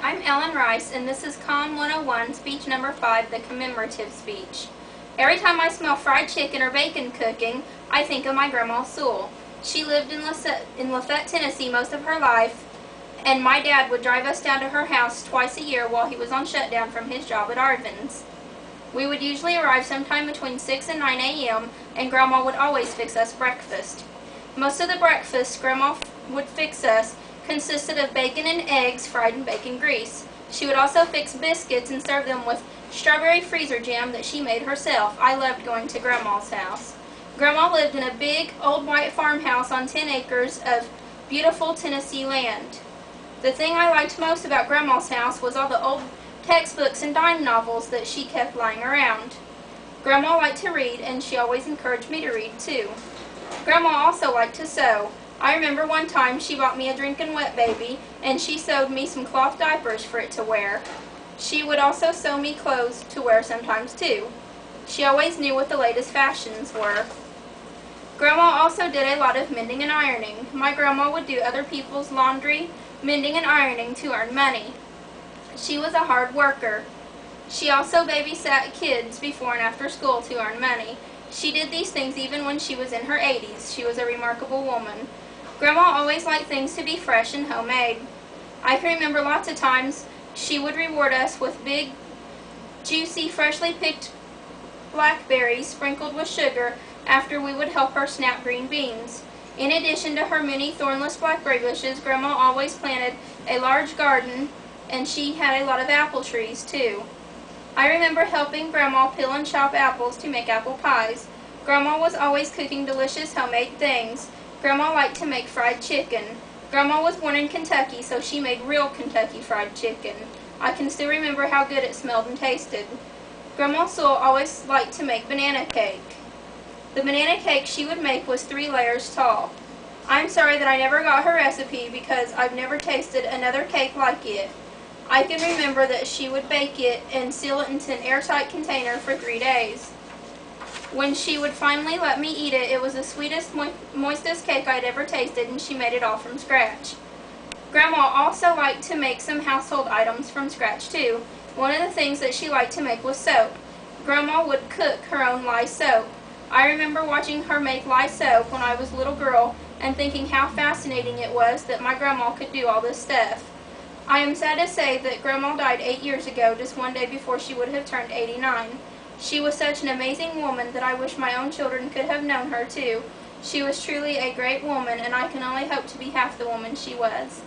I'm Ellen Rice, and this is COMM 101, speech number 5, the commemorative speech. Every time I smell fried chicken or bacon cooking, I think of my Grandma Sewell. She lived in Lafayette, Tennessee most of her life, and my dad would drive us down to her house twice a year while he was on shutdown from his job at Arvin's. We would usually arrive sometime between 6 and 9 a.m., and Grandma would always fix us breakfast. Most of the breakfast Grandma would fix us consisted of bacon and eggs fried in bacon grease. She would also fix biscuits and serve them with strawberry freezer jam that she made herself. I loved going to Grandma's house. Grandma lived in a big, old white farmhouse on 10 acres of beautiful Tennessee land. The thing I liked most about Grandma's house was all the old textbooks and dime novels that she kept lying around. Grandma liked to read, and she always encouraged me to read too. Grandma also liked to sew. I remember one time she bought me a drinking wet baby, and she sewed me some cloth diapers for it to wear. She would also sew me clothes to wear sometimes too. She always knew what the latest fashions were. Grandma also did a lot of mending and ironing. My grandma would do other people's laundry, mending and ironing to earn money. She was a hard worker. She also babysat kids before and after school to earn money. She did these things even when she was in her 80s. She was a remarkable woman. Grandma always liked things to be fresh and homemade. I can remember lots of times she would reward us with big, juicy, freshly picked blackberries sprinkled with sugar after we would help her snap green beans. In addition to her many thornless blackberry bushes, Grandma always planted a large garden, and she had a lot of apple trees too. I remember helping Grandma peel and chop apples to make apple pies. Grandma was always cooking delicious homemade things. Grandma liked to make fried chicken. Grandma was born in Kentucky, so she made real Kentucky fried chicken. I can still remember how good it smelled and tasted. Grandma Sewell always liked to make banana cake. The banana cake she would make was 3 layers tall. I'm sorry that I never got her recipe because I've never tasted another cake like it. I can remember that she would bake it and seal it into an airtight container for 3 days. When she would finally let me eat it, it was the sweetest, moistest cake I'd ever tasted, and she made it all from scratch. Grandma also liked to make some household items from scratch too. One of the things that she liked to make was soap. Grandma would cook her own lye soap. I remember watching her make lye soap when I was a little girl and thinking how fascinating it was that my grandma could do all this stuff. I am sad to say that Grandma died 8 years ago, just one day before she would have turned 89. She was such an amazing woman that I wish my own children could have known her too. She was truly a great woman, and I can only hope to be half the woman she was.